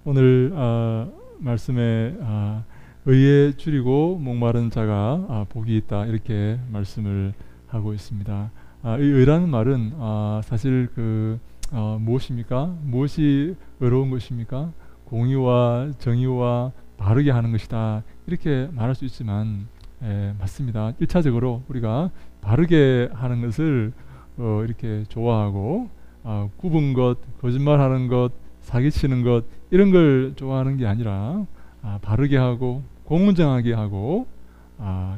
오늘 말씀에 의에 줄이고 목마른 자가 복이 있다 이렇게 말씀을 하고 있습니다. 이 의라는 말은 사실 무엇입니까? 무엇이 의로운 것입니까? 공의와 정의와 바르게 하는 것이다 이렇게 말할 수 있지만 맞습니다. 1차적으로 우리가 바르게 하는 것을 이렇게 좋아하고 굽은 것, 거짓말하는 것, 사기치는 것 이런 걸 좋아하는 게 아니라 바르게 하고 공정하게 하고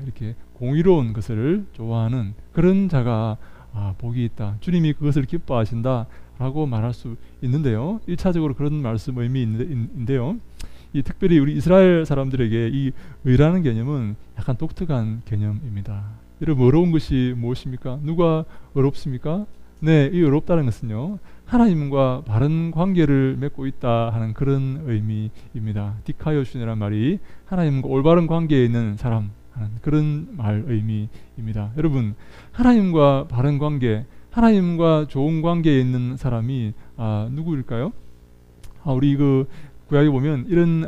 이렇게 공의로운 것을 좋아하는 그런 자가 복이 있다. 주님이 그것을 기뻐하신다 라고 말할 수 있는데요. 1차적으로 그런 말씀 의미인데요. 이 특별히 우리 이스라엘 사람들에게 이 의라는 개념은 약간 독특한 개념입니다. 여러분 어려운 것이 무엇입니까? 누가 어렵습니까? 네, 이 어렵다는 것은요. 하나님과 바른 관계를 맺고 있다 하는 그런 의미입니다. 디카이오슈네란 말이 하나님과 올바른 관계에 있는 사람 하는 그런 말 의미입니다. 여러분 하나님과 바른 관계, 하나님과 좋은 관계에 있는 사람이 누구일까요? 우리 구약에 보면 이런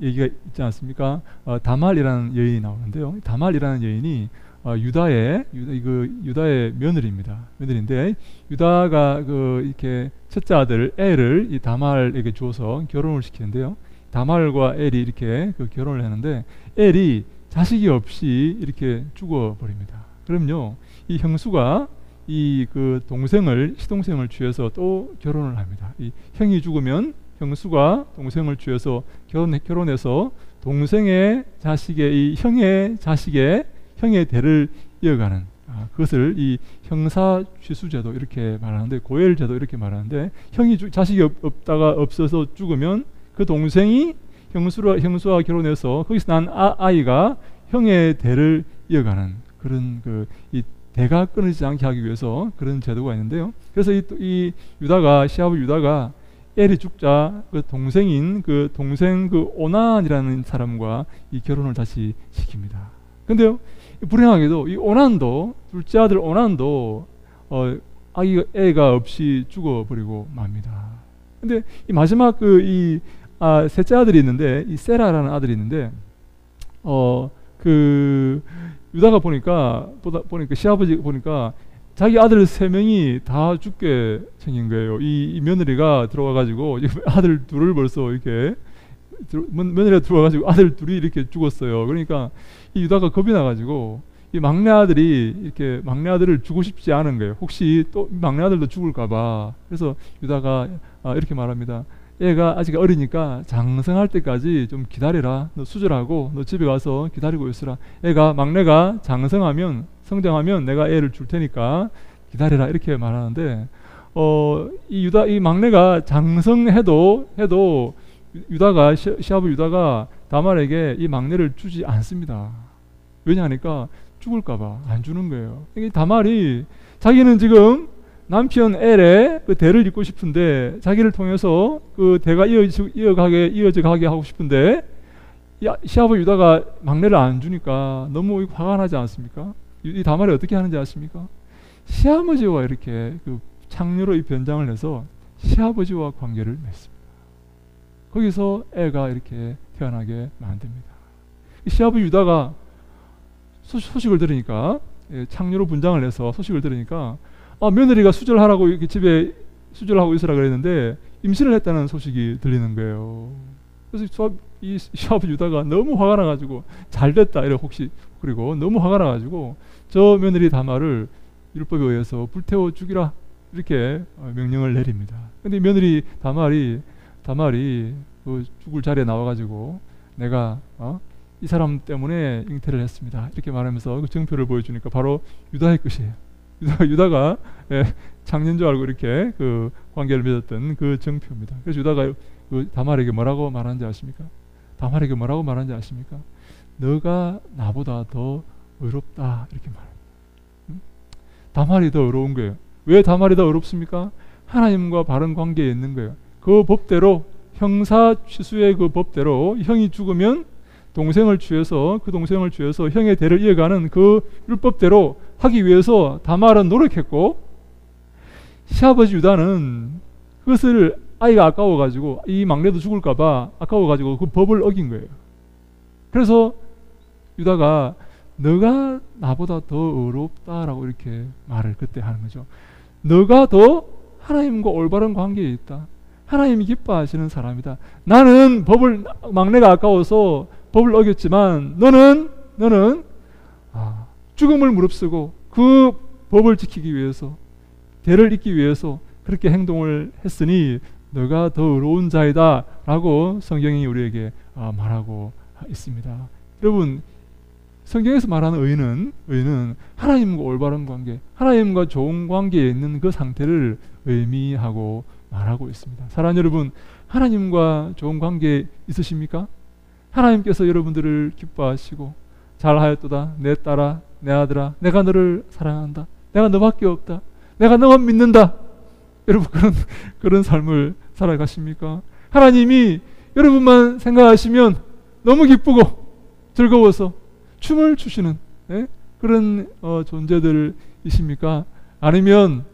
얘기가 있지 않습니까? 다말이라는 여인이 나오는데요. 다말이라는 여인이 유다의 며느리입니다. 며느리인데 유다가 이렇게 첫째 아들 엘을 이 다말에게 주어서 결혼을 시키는데요. 다말과 엘이 이렇게 결혼을 했는데 엘이 자식이 없이 이렇게 죽어버립니다. 그럼요, 이 형수가 시동생을 취해서 또 결혼을 합니다. 이 형이 죽으면 형수가 동생을 취해서 결혼해서 동생의 자식의 형의 대를 이어가는 그것을 이 형사취수제도 이렇게 말하는데 고엘제도 이렇게 말하는데 자식이 없어서 죽으면 그 동생이 형수와 결혼해서 거기서 난 아이가 형의 대를 이어가는 그런 이 대가 끊어지지 않게 하기 위해서 그런 제도가 있는데요. 그래서 시아버 유다가 엘이 죽자 동생 오난이라는 사람과 이 결혼을 다시 시킵니다. 근데요, 불행하게도 이 오난도 둘째 아들 오난도 애가 없이 죽어버리고 맙니다. 근데 이 마지막 셋째 아들이 있는데 이 세라라는 아들이 있는데 유다가 보니까 시아버지 보니까 자기 아들 3명이 다 죽게 생긴 거예요. 이 며느리가 들어와가지고 아들 둘을 벌써 이렇게 며느리가 들어와가지고 아들 둘이 이렇게 죽었어요. 그러니까 이 유다가 겁이 나가지고 이 막내 아들을 주고 싶지 않은 거예요. 혹시 또 막내 아들도 죽을까봐. 그래서 유다가 이렇게 말합니다. 얘가 아직 어리니까 장성할 때까지 좀 기다려라. 너 수절하고 너 집에 가서 기다리고 있으라. 막내가 성장하면 내가 애를 줄 테니까 기다려라 이렇게 말하는데 이 막내가 장성해도 시아버 유다가 다말에게 이 막내를 주지 않습니다. 왜냐하니까 죽을까봐 안 주는 거예요. 다말이 자기는 지금 남편 엘의 대를 잇고 싶은데 자기를 통해서 대가 이어져 가게 하고 싶은데 시아버 유다가 막내를 안 주니까 너무 화가 나지 않습니까? 이 다말이 어떻게 하는지 아십니까? 시아버지와 이렇게 창녀로 변장을 해서 시아버지와 관계를 맺습니다. 거기서 애가 이렇게 태어나게 만듭니다. 시아버지 유다가 소식을 들으니까 창녀로 분장을 해서 소식을 들으니까 며느리가 수절하라고 이렇게 집에 수절하고 있으라 그랬는데 임신을 했다는 소식이 들리는 거예요. 그래서 이 시아버지 유다가 너무 화가 나가지고 잘됐다 그리고 너무 화가 나가지고 저 며느리 다말을 율법에 의해서 불태워 죽이라 이렇게 명령을 내립니다. 근데 며느리 다말이 죽을 자리에 나와가지고 내가 이 사람 때문에 잉태를 했습니다 이렇게 말하면서 증표를 보여주니까 바로 유다의 것이에요. 유다가 장녀인 줄 알고 이렇게 관계를 맺었던 그 증표입니다. 그래서 유다가 다말에게 뭐라고 말하는지 아십니까? 다말에게 뭐라고 말하는지 아십니까? 너가 나보다 더 의롭다 이렇게 말합니다. 다말이 더 의로운 거예요. 왜 다말이 더 의롭습니까? 하나님과 바른 관계에 있는 거예요. 그 법대로 형사 취수의 그 법대로 형이 죽으면 동생을 취해서 형의 대를 이어가는 그 율법대로 하기 위해서 다말은 노력했고 시아버지 유다는 그것을 아이가 아까워가지고 이 막내도 죽을까봐 아까워가지고 그 법을 어긴 거예요. 그래서 유다가 너가 나보다 더 의롭다라고 이렇게 말을 그때 하는 거죠. 너가 더 하나님과 올바른 관계에 있다. 하나님이 기뻐하시는 사람이다. 나는 막내가 아까워서 법을 어겼지만 너는 죽음을 무릅쓰고 그 법을 지키기 위해서, 대를 잇기 위해서 그렇게 행동을 했으니 너가 더 의로운 자이다 라고 성경이 우리에게 말하고 있습니다. 여러분, 성경에서 말하는 의는 하나님과 올바른 관계, 하나님과 좋은 관계에 있는 그 상태를 의미하고 말하고 있습니다. 사랑하는 여러분, 하나님과 좋은 관계 있으십니까? 하나님께서 여러분들을 기뻐하시고 잘하였도다 내 딸아 내 아들아 내가 너를 사랑한다, 내가 너밖에 없다, 내가 너만 믿는다. 여러분 그런 삶을 살아가십니까? 하나님이 여러분만 생각하시면 너무 기쁘고 즐거워서 춤을 추시는 그런 존재들이십니까? 아니면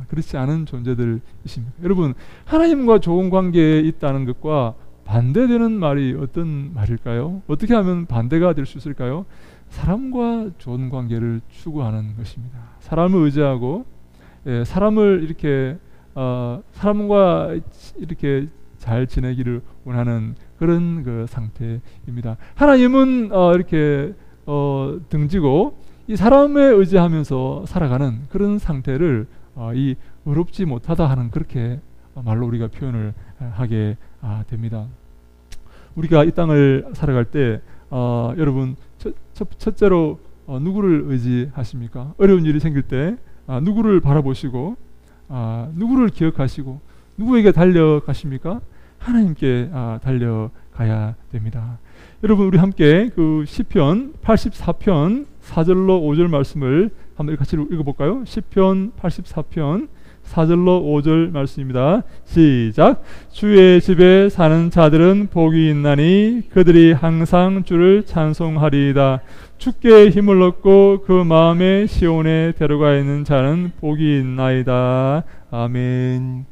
그렇지 않은 존재들이십니까? 여러분, 하나님과 좋은 관계에 있다는 것과 반대되는 말이 어떤 말일까요? 어떻게 하면 반대가 될 수 있을까요? 사람과 좋은 관계를 추구하는 것입니다. 사람을 의지하고 사람을 이렇게 사람과 이렇게 잘 지내기를 원하는 그런 그 상태입니다. 하나님은 이렇게 등지고 이 사람에 의지하면서 살아가는 그런 상태를 이 의롭지 못하다 하는 그렇게 말로 우리가 표현을 하게 됩니다. 우리가 이 땅을 살아갈 때 여러분 첫째로 누구를 의지하십니까? 어려운 일이 생길 때 누구를 바라보시고 누구를 기억하시고 누구에게 달려가십니까? 하나님께 달려가야 됩니다. 여러분, 우리 함께 그 시편 84편 4절로 5절 말씀을 한번 같이 읽어볼까요? 시편 84편 4절로 5절 말씀입니다. 시작. 주의 집에 사는 자들은 복이 있나니 그들이 항상 주를 찬송하리이다. 주께 힘을 얻고 그 마음에 시온에 데려가 있는 자는 복이 있나이다. 아멘.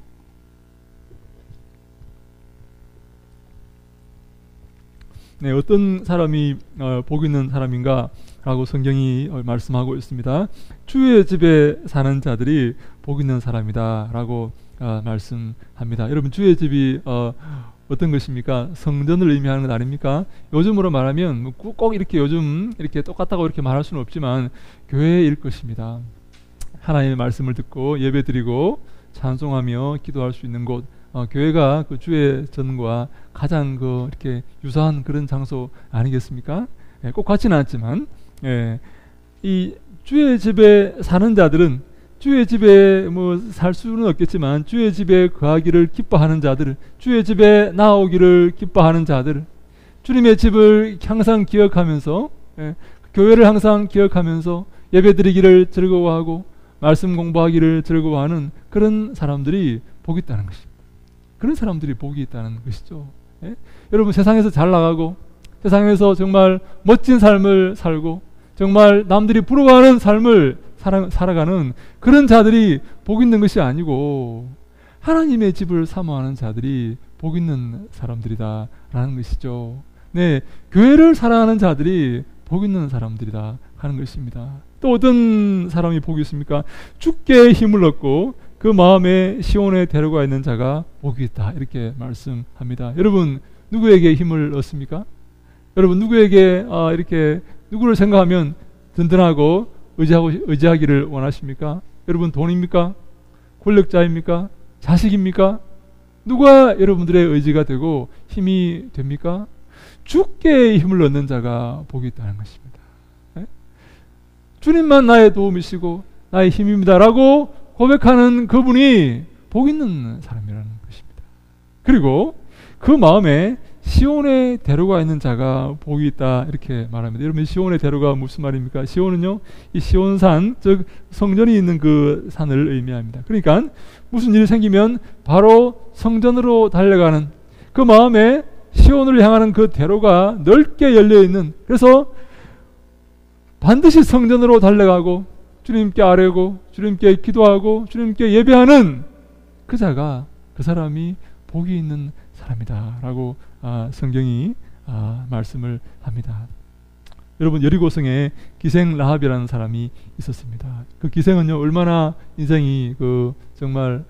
네, 어떤 사람이 복 있는 사람인가 라고 성경이 말씀하고 있습니다. 주의 집에 사는 자들이 복 있는 사람이다 라고 말씀합니다. 여러분, 주의 집이 어떤 것입니까? 성전을 의미하는 것 아닙니까? 요즘으로 말하면 꼭 이렇게 요즘 이렇게 똑같다고 이렇게 말할 수는 없지만 교회일 것입니다. 하나님의 말씀을 듣고 예배드리고 찬송하며 기도할 수 있는 곳, 교회가 그 주의 전과 가장 이렇게 유사한 그런 장소 아니겠습니까? 꼭 같지는 않지만, 이 주의 집에 사는 자들은 주의 집에 살 수는 없겠지만 주의 집에 거하기를 기뻐하는 자들, 주의 집에 나오기를 기뻐하는 자들, 주님의 집을 항상 기억하면서 교회를 항상 기억하면서 예배드리기를 즐거워하고 말씀 공부하기를 즐거워하는 그런 사람들이 복이 있다는 것입니다. 그런 사람들이 복이 있다는 것이죠. 여러분, 세상에서 잘 나가고 세상에서 정말 멋진 삶을 살고 정말 남들이 부러워하는 삶을 살아가는 그런 자들이 복 있는 것이 아니고 하나님의 집을 사모하는 자들이 복 있는 사람들이다 라는 것이죠. 네, 교회를 사랑하는 자들이 복 있는 사람들이다 하는 것입니다. 또 어떤 사람이 복이 있습니까? 주께 힘을 얻고 그 마음에 시온에 데려가 있는 자가 복이 있다 이렇게 말씀합니다. 여러분, 누구에게 힘을 얻습니까? 여러분, 누구에게 이렇게 누구를 생각하면 든든하고 의지하기를 원하십니까? 여러분, 돈입니까? 권력자입니까? 자식입니까? 누가 여러분들의 의지가 되고 힘이 됩니까? 주께 힘을 얻는 자가 복이 있다는 것입니다. 주님만 나의 도움이시고 나의 힘입니다라고 고백하는 그분이 복 있는 사람이라는 것입니다. 그리고 그 마음에 시온에 데려가 있는 자가 복이 있다 이렇게 말합니다. 여러분, 시온에 데려가 무슨 말입니까? 시온은요, 이 시온산, 즉 성전이 있는 그 산을 의미합니다. 그러니까 무슨 일이 생기면 바로 성전으로 달려가는 그 마음에 시온을 향하는 그 대로가 넓게 열려 있는, 그래서 반드시 성전으로 달려가고 주님께 아뢰고 주님께 기도하고 주님께 예배하는 그 자가 그 사람이 복이 있는 사람이다 라고 성경이 말씀을 합니다. 여러분, 여리고성에 기생 라합이라는 사람이 있었습니다. 그 기생은요, 얼마나 인생이 정말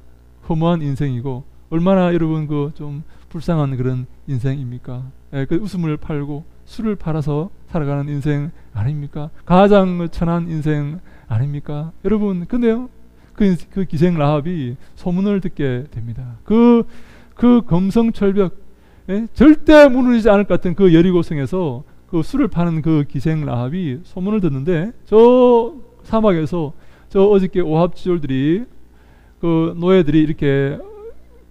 허무한 인생이고, 얼마나 여러분 좀 불쌍한 그런 인생입니까? 그 웃음을 팔고 술을 팔아서 살아가는 인생 아닙니까? 가장 천한 인생 아닙니까? 여러분, 근데요, 그 기생 라합이 소문을 듣게 됩니다. 그 금성철벽, 절대 무너지지 않을 것 같은 그 여리고성에서 그 술을 파는 그 기생 라합이 소문을 듣는데, 저 사막에서 저 어저께 오합지졸들이, 그 노예들이 이렇게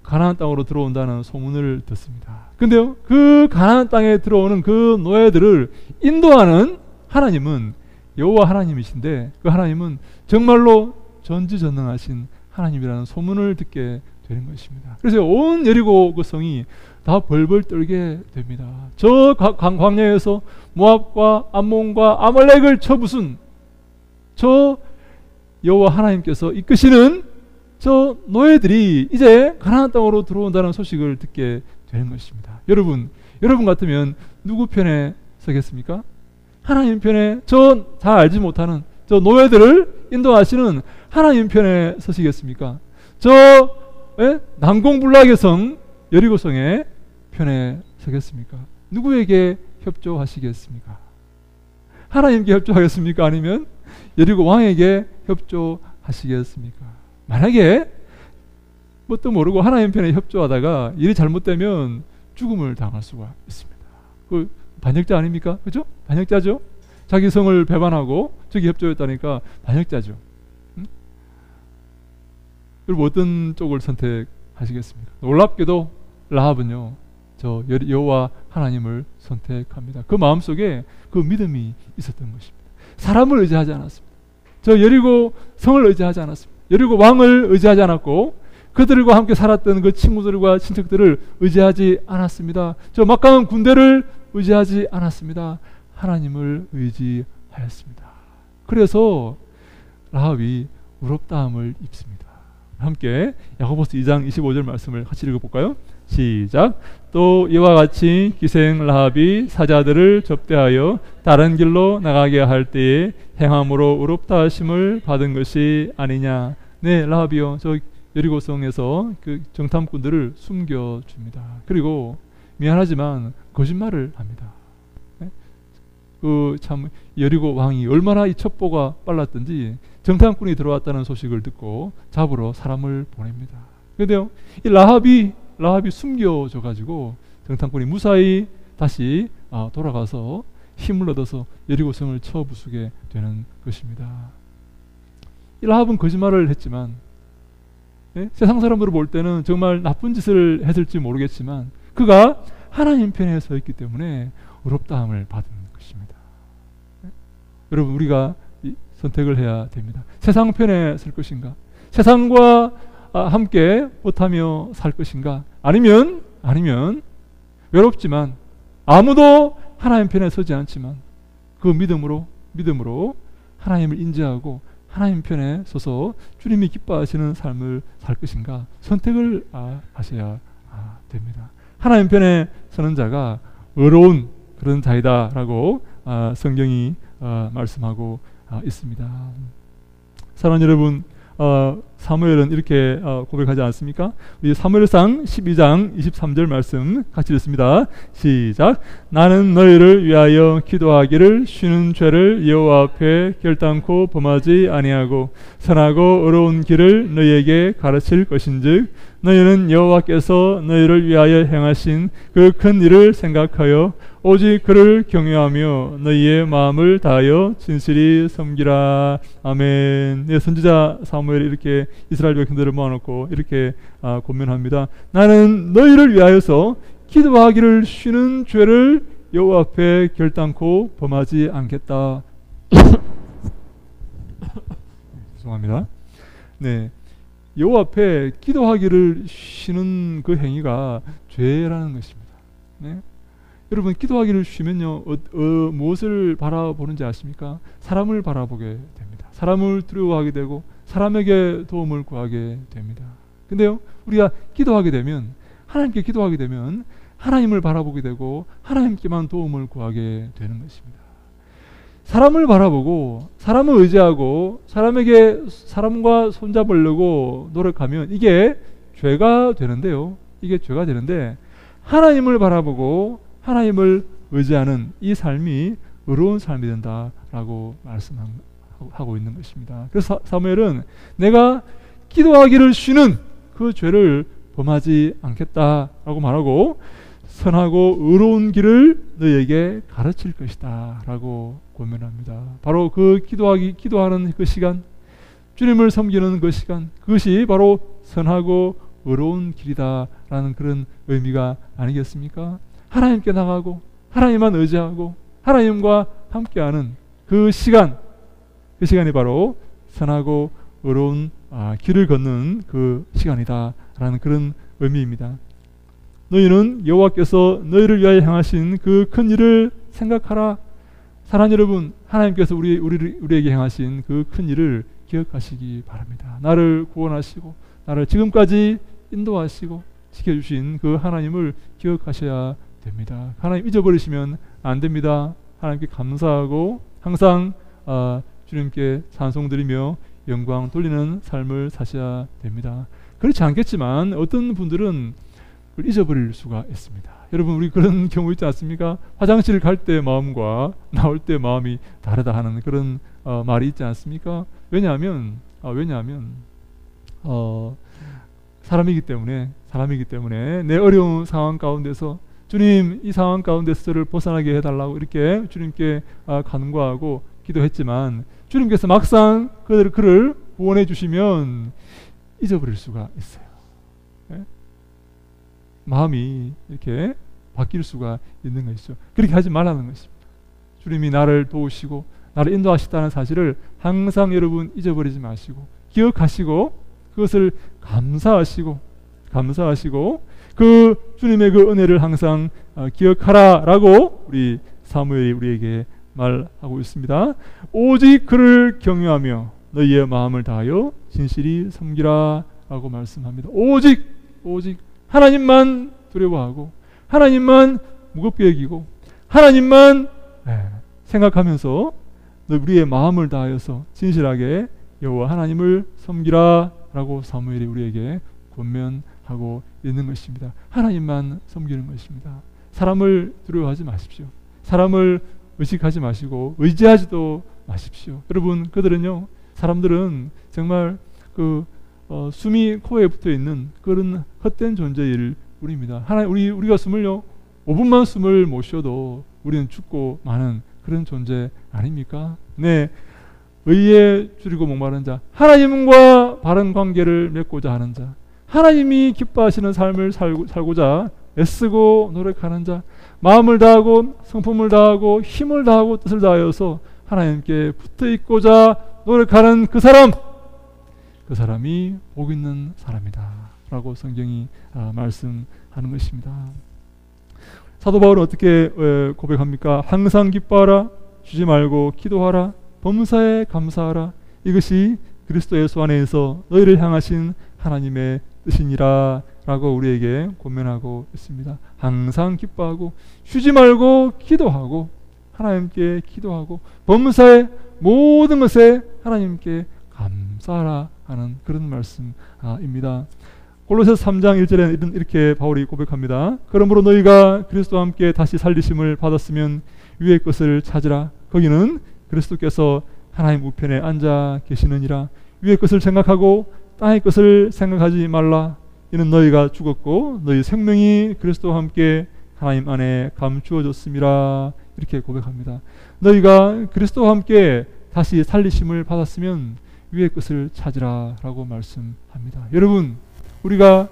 가나안 땅으로 들어온다는 소문을 듣습니다. 근데요, 그 가나안 땅에 들어오는 그 노예들을 인도하는 하나님은 여호와 하나님이신데, 그 하나님은 정말로 전지전능하신 하나님이라는 소문을 듣게 되는 것입니다. 그래서 온 여리고 그 성이 다 벌벌 떨게 됩니다. 저 광야에서 모압과 암몬과 아말렉을 쳐부순 저 여호와 하나님께서 이끄시는 저 노예들이 이제 가나안 땅으로 들어온다는 소식을 듣게 되는 것입니다. 여러분 같으면 누구 편에 서겠습니까? 하나님 편에, 저 다 알지 못하는 저 노예들을 인도하시는 하나님 편에 서시겠습니까? 난공불락의 성 여리고성의 편에 서겠습니까? 누구에게 협조하시겠습니까? 하나님께 협조하겠습니까? 아니면 여리고 왕에게 협조하시겠습니까? 만약에 뭣도 모르고 하나님 편에 협조하다가 일이 잘못되면 죽음을 당할 수가 있습니다. 그 반역자 아닙니까? 그죠? 반역자죠? 자기 성을 배반하고 저기 협조했다니까 반역자죠. 응? 여러분, 어떤 쪽을 선택하시겠습니까? 놀랍게도 라합은요, 저 여호와 하나님을 선택합니다. 그 마음속에 그 믿음이 있었던 것입니다. 사람을 의지하지 않았습니다. 저 여리고 성을 의지하지 않았습니다. 여리고 왕을 의지하지 않았고, 그들과 함께 살았던 그 친구들과 친척들을 의지하지 않았습니다. 저 막강한 군대를 의지하지 않았습니다. 하나님을 의지하였습니다. 그래서 라합이 의롭다함을 입습니다. 함께 야고보서 2장 25절 말씀을 같이 읽어볼까요? 시작. 또 이와 같이 기생 라합이 사자들을 접대하여 다른 길로 나가게 할 때에 행함으로 의롭다 하심을 받은 것이 아니냐. 네, 라합이요, 저 여리고성에서 그 정탐꾼들을 숨겨줍니다. 그리고 미안하지만 거짓말을 합니다. 참 여리고 왕이 얼마나 이 첩보가 빨랐던지 정탐꾼이 들어왔다는 소식을 듣고 잡으러 사람을 보냅니다. 그런데요, 이 라합이 숨겨져 가지고 정탐꾼이 무사히 다시 돌아가서 힘을 얻어서 여리고성을 쳐부수게 되는 것입니다. 이 라합은 거짓말을 했지만, 세상 사람으로 볼 때는 정말 나쁜 짓을 했을지 모르겠지만 그가 하나님 편에 서 있기 때문에 의롭다함을 받은 것입니다. 여러분, 우리가 선택을 해야 됩니다. 세상 편에 설 것인가? 세상과 함께 못하며 살 것인가? 아니면 외롭지만 아무도 하나님 편에 서지 않지만 그 믿음으로 하나님을 인지하고 하나님 편에 서서 주님이 기뻐하시는 삶을 살 것인가? 선택을 하셔야 됩니다. 하나님 편에 서는 자가 의로운 그런 자이다라고 성경이 말씀하고 있습니다. 사랑하는 여러분, 사무엘은 이렇게 고백하지 않습니까? 우리 사무엘상 12장 23절 말씀 같이 읽습니다. 시작. 나는 너희를 위하여 기도하기를 쉬는 죄를 여호와 앞에 결단코 범하지 아니하고 선하고 의로운 길을 너희에게 가르칠 것인즉 너희는 여호와께서 너희를 위하여 행하신 그 큰 일을 생각하여 오직 그를 경외하며 너희의 마음을 다하여 진실히 섬기라. 아멘. 네, 선지자 사무엘이 이렇게 이스라엘 백성들을 모아놓고 이렇게 권면합니다. 나는 너희를 위하여서 기도하기를 쉬는 죄를 여호와 앞에 결단코 범하지 않겠다. 죄송합니다. 네, 여호와 앞에 기도하기를 쉬는 그 행위가 죄라는 것입니다. 네. 여러분, 기도하기를 쉬면요, 무엇을 바라보는지 아십니까? 사람을 바라보게 됩니다. 사람을 두려워하게 되고 사람에게 도움을 구하게 됩니다. 근데요, 우리가 기도하게 되면, 하나님께 기도하게 되면 하나님을 바라보게 되고 하나님께만 도움을 구하게 되는 것입니다. 사람을 바라보고 사람을 의지하고 사람과 손잡으려고 노력하면 이게 죄가 되는데요. 이게 죄가 되는데, 하나님을 바라보고 하나님을 의지하는 이 삶이 의로운 삶이 된다라고 말씀하고 있는 것입니다. 그래서 사무엘은 내가 기도하기를 쉬는 그 죄를 범하지 않겠다라고 말하고, 선하고 의로운 길을 너희에게 가르칠 것이다 라고 권면합니다. 바로 그 기도하는 그 시간, 주님을 섬기는 그 시간, 그것이 바로 선하고 의로운 길이다 라는 그런 의미가 아니겠습니까? 하나님께 나가고 하나님만 의지하고 하나님과 함께하는 그 시간이 바로 선하고 의로운 길을 걷는 그 시간이다 라는 그런 의미입니다. 너희는 여호와께서 너희를 위하여 행하신 그 큰 일을 생각하라. 사랑하는 여러분, 하나님께서 우리에게 행하신 그 큰 일을 기억하시기 바랍니다. 나를 구원하시고 나를 지금까지 인도하시고 지켜주신 그 하나님을 기억하셔야 됩니다. 하나님 잊어버리시면 안 됩니다. 하나님께 감사하고 항상 주님께 찬송드리며 영광 돌리는 삶을 사셔야 됩니다. 그렇지 않겠지만 어떤 분들은 잊어버릴 수가 있습니다. 여러분, 우리 그런 경우 있지 않습니까? 화장실 갈 때 마음과 나올 때 마음이 다르다 하는 그런 말이 있지 않습니까? 왜냐하면 사람이기 때문에 내 어려운 상황 가운데서 주님, 이 상황 가운데서 저를 벗어나게 해달라고 이렇게 주님께 간구하고 기도했지만 주님께서 막상 그를 구원해 주시면 잊어버릴 수가 있어요. 마음이 이렇게 바뀔 수가 있는 것이죠. 그렇게 하지 말라는 것입니다. 주님이 나를 도우시고 나를 인도하시다는 사실을 항상 여러분 잊어버리지 마시고 기억하시고 그것을 감사하시고 그 주님의 그 은혜를 항상 기억하라라고 우리 사무엘이 우리에게 말하고 있습니다. 오직 그를 경외하며 너희의 마음을 다하여 진실이 섬기라 라고 말씀합니다. 오직 하나님만 두려워하고 하나님만 무겁게 여기고 하나님만 생각하면서 우리의 마음을 다하여서 진실하게 여호와 하나님을 섬기라 라고 사무엘이 우리에게 권면하고 있는 것입니다. 하나님만 섬기는 것입니다. 사람을 두려워하지 마십시오. 사람을 의식하지 마시고 의지하지도 마십시오. 여러분, 사람들은 정말 숨이 코에 붙어 있는 그런 헛된 존재일 뿐입니다. 우리가 5분만 숨을 못 쉬어도 우리는 죽고 마는 그런 존재 아닙니까? 네, 의에 줄이고 목마른 자, 하나님과 바른 관계를 맺고자 하는 자, 하나님이 기뻐하시는 삶을 살고자 애쓰고 노력하는 자, 마음을 다하고 성품을 다하고 힘을 다하고 뜻을 다하여서 하나님께 붙어 있고자 노력하는 그 사람이 복 있는 사람이다 라고 성경이 말씀하는 것입니다. 사도 바울은 어떻게 고백합니까? 항상 기뻐하라, 쉬지 말고 기도하라, 범사에 감사하라. 이것이 그리스도 예수 안에서 너희를 향하신 하나님의 뜻이니라 라고 우리에게 권면하고 있습니다. 항상 기뻐하고 쉬지 말고 기도하고 하나님께 기도하고 범사에 모든 것에 하나님께 감사하라 하는 그런 말씀입니다. 골로새서 3장 1절에 이렇게 바울이 고백합니다. 그러므로 너희가 그리스도와 함께 다시 살리심을 받았으면 위의 것을 찾으라. 거기는 그리스도께서 하나님 우편에 앉아 계시느니라. 위의 것을 생각하고 땅의 것을 생각하지 말라. 이는 너희가 죽었고 너희 생명이 그리스도와 함께 하나님 안에 감추어졌음이라. 이렇게 고백합니다. 너희가 그리스도와 함께 다시 살리심을 받았으면 위의 것을 찾으라 라고 말씀합니다. 여러분, 우리가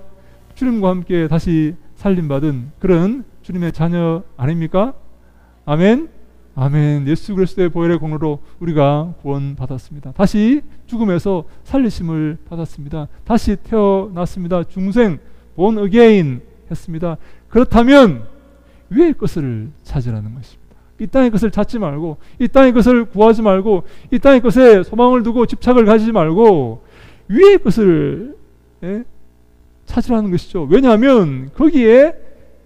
주님과 함께 다시 살림받은 그런 주님의 자녀 아닙니까? 아멘. 아멘. 예수 그리스도의 보혈의 공로로 우리가 구원받았습니다. 다시 죽음에서 살리심을 받았습니다. 다시 태어났습니다. 중생 born again 했습니다. 그렇다면 위의 것을 찾으라는 것입니다. 이 땅의 것을 찾지 말고, 이 땅의 것을 구하지 말고, 이 땅의 것에 소망을 두고 집착을 가지지 말고 위의 것을 찾으라는 것이죠. 왜냐하면 거기에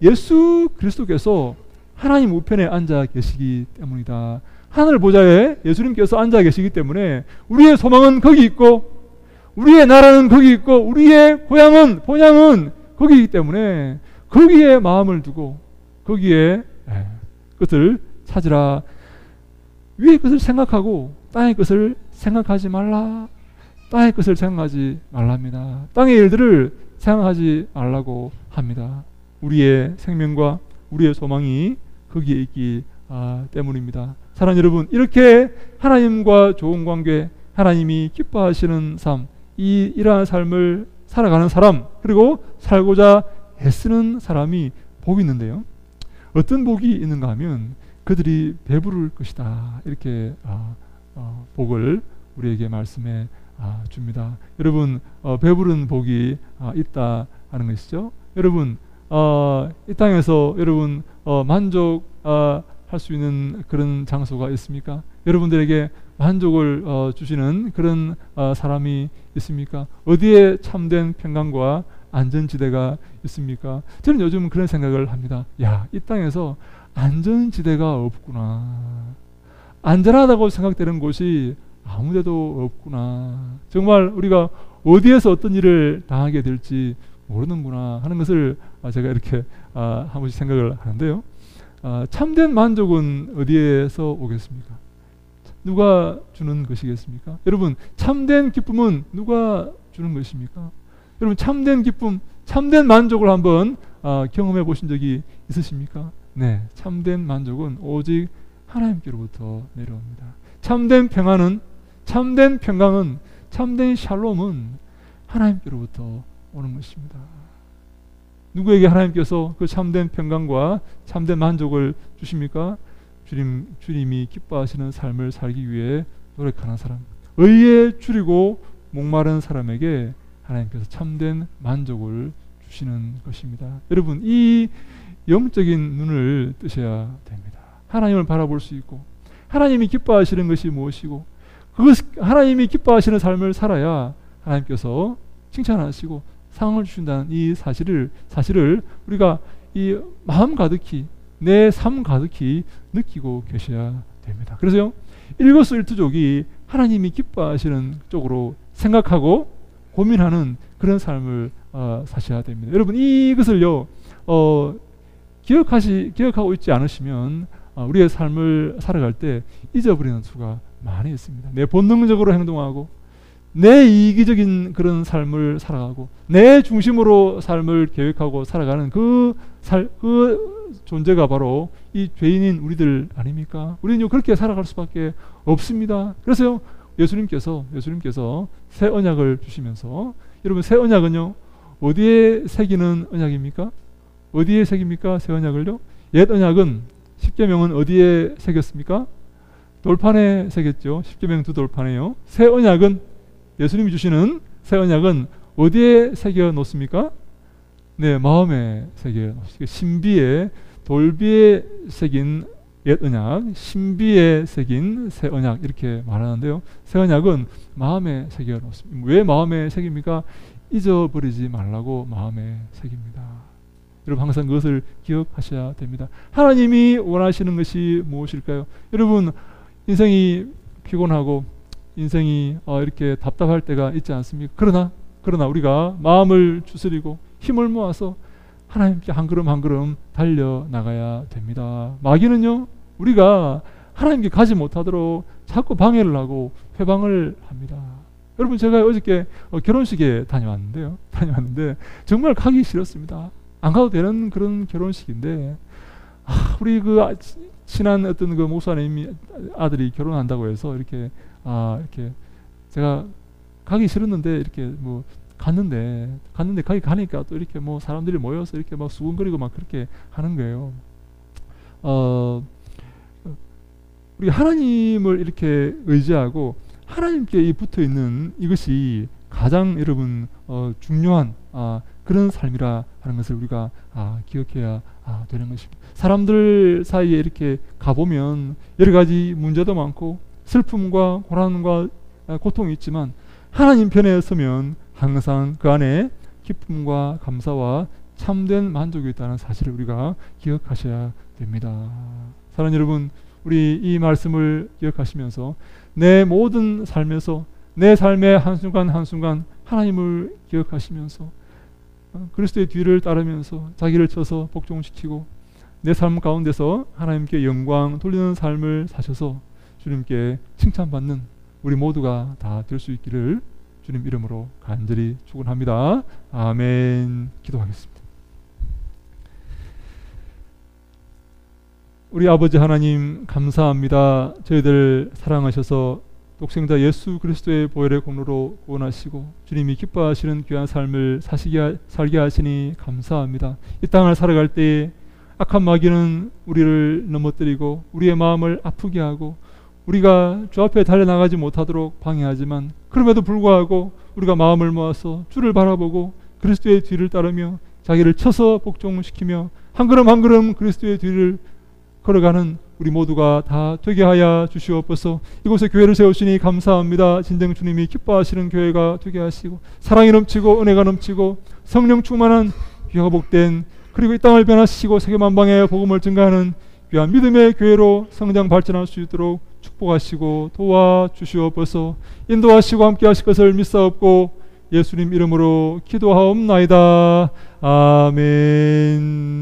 예수 그리스도께서 하나님 우편에 앉아 계시기 때문이다. 하늘 보좌에 예수님께서 앉아 계시기 때문에 우리의 소망은 거기 있고 우리의 나라는 거기 있고 우리의 고향은 본향은 거기이기 때문에 거기에 마음을 두고 거기에 것을 찾으라. 위의 것을 생각하고 땅의 것을 생각하지 말라. 땅의 것을 생각하지 말랍니다. 땅의 일들을 생각하지 말라고 합니다. 우리의 생명과 우리의 소망이 거기에 있기 때문입니다. 사랑하는 여러분, 이렇게 하나님과 좋은 관계, 하나님이 기뻐하시는 삶, 이러한 삶을 살아가는 사람, 그리고 살고자 애쓰는 사람이 복이 있는데요. 어떤 복이 있는가 하면 그들이 배부를 것이다. 이렇게 복을 우리에게 말씀해 줍니다. 여러분, 배부른 복이 있다 하는 것이죠. 여러분, 이 땅에서 여러분 만족할 수 있는 그런 장소가 있습니까? 여러분들에게 만족을 주시는 그런 사람이 있습니까? 어디에 참된 평강과 안전지대가 있습니까? 저는 요즘 그런 생각을 합니다. 야, 이 땅에서 안전지대가 없구나. 안전하다고 생각되는 곳이 아무데도 없구나. 정말 우리가 어디에서 어떤 일을 당하게 될지 모르는구나 하는 것을 제가 이렇게 한 번씩 생각을 하는데요. 참된 만족은 어디에서 오겠습니까? 누가 주는 것이겠습니까? 여러분, 참된 기쁨은 누가 주는 것입니까? 여러분, 참된 기쁨, 참된 만족을 한번 경험해 보신 적이 있으십니까? 네, 참된 만족은 오직 하나님께로부터 내려옵니다. 참된 평안은, 참된 평강은, 참된 샬롬은 하나님께로부터 오는 것입니다. 누구에게 하나님께서 그 참된 평강과 참된 만족을 주십니까? 주님이 기뻐하시는 삶을 살기 위해 노력하는 사람, 의에 줄이고 목마른 사람에게 하나님께서 참된 만족을 주시는 것입니다. 여러분, 이 영적인 눈을 뜨셔야 됩니다. 하나님을 바라볼 수 있고 하나님이 기뻐하시는 것이 무엇이고 하나님이 기뻐하시는 삶을 살아야 하나님께서 칭찬하시고 상을 주신다는 이 사실을 우리가 이 마음 가득히 내 삶 가득히 느끼고 계셔야 됩니다. 그래서요, 일거수일투족이 하나님이 기뻐하시는 쪽으로 생각하고 고민하는 그런 삶을 사셔야 됩니다. 여러분, 이것을요 기억하고 있지 않으시면 우리의 삶을 살아갈 때 잊어버리는 수가 많이 있습니다. 내 본능적으로 행동하고 내 이기적인 그런 삶을 살아가고 내 중심으로 삶을 계획하고 살아가는 그 존재가 바로 이 죄인인 우리들 아닙니까? 우리는 그렇게 살아갈 수밖에 없습니다. 그래서요, 예수님께서 새 언약을 주시면서, 여러분, 새 언약은요 어디에 새기는 언약입니까? 어디에 새깁니까? 새 언약을요? 옛 언약은 십계명은 어디에 새겼습니까? 돌판에 새겼죠. 십계명 두 돌판에요. 새 언약은, 예수님이 주시는 새 언약은 어디에 새겨 놓습니까? 네, 마음에 새겨 놓습니다. 신비에, 돌비에 새긴 옛 언약, 신비에 새긴 새 언약, 이렇게 말하는데요. 새 언약은 마음에 새겨 놓습니다. 왜 마음에 새깁니까? 잊어버리지 말라고 마음에 새깁니다. 여러분, 항상 그것을 기억하셔야 됩니다. 하나님이 원하시는 것이 무엇일까요? 여러분, 인생이 피곤하고 인생이 이렇게 답답할 때가 있지 않습니까? 그러나 우리가 마음을 추스리고 힘을 모아서 하나님께 한 걸음 한 걸음 달려나가야 됩니다. 마귀는요, 우리가 하나님께 가지 못하도록 자꾸 방해를 하고 회방을 합니다. 여러분, 제가 어저께 결혼식에 다녀왔는데 정말 가기 싫었습니다. 안 가도 되는 그런 결혼식인데, 우리 그 친한 어떤 그 목사님 아들이 결혼한다고 해서 이렇게 제가 가기 싫었는데 이렇게 갔는데 가니까 또 이렇게 사람들이 모여서 이렇게 막 수군거리고 막 그렇게 하는 거예요. 우리 하나님을 이렇게 의지하고 하나님께 붙어 있는 이것이 가장 여러분 중요한 그런 삶이라 하는 것을 우리가 기억해야 되는 것입니다. 사람들 사이에 이렇게 가보면 여러 가지 문제도 많고 슬픔과 고난과 고통이 있지만 하나님 편에 서면 항상 그 안에 기쁨과 감사와 참된 만족이 있다는 사실을 우리가 기억하셔야 됩니다. 사랑하는 여러분, 우리 이 말씀을 기억하시면서 내 모든 삶에서, 내 삶의 한순간 한순간 하나님을 기억하시면서 그리스도의 뒤를 따르면서 자기를 쳐서 복종시키고 내 삶 가운데서 하나님께 영광 돌리는 삶을 사셔서 주님께 칭찬받는 우리 모두가 다 될 수 있기를 주님 이름으로 간절히 축원합니다. 아멘. 기도하겠습니다. 우리 아버지 하나님 감사합니다. 저희들 사랑하셔서 독생자 예수 그리스도의 보혈의 공로로 구원하시고 주님이 기뻐하시는 귀한 삶을 살게 하시니 감사합니다. 이 땅을 살아갈 때에 악한 마귀는 우리를 넘어뜨리고 우리의 마음을 아프게 하고 우리가 주 앞에 달려나가지 못하도록 방해하지만 그럼에도 불구하고 우리가 마음을 모아서 주를 바라보고 그리스도의 뒤를 따르며 자기를 쳐서 복종시키며 한 걸음 한 걸음 그리스도의 뒤를 걸어가는 우리 모두가 다 되게 하여 주시옵소서. 이곳에 교회를 세우시니 감사합니다. 진정 주님이 기뻐하시는 교회가 되게 하시고 사랑이 넘치고 은혜가 넘치고 성령 충만한 귀하고 복된 그리고 이 땅을 변화시키고 세계 만방에 복음을 증가하는 귀한 믿음의 교회로 성장 발전할 수 있도록 축복하시고 도와주시옵소서. 인도하시고 함께 하실 것을 믿사옵고 예수님 이름으로 기도하옵나이다. 아멘.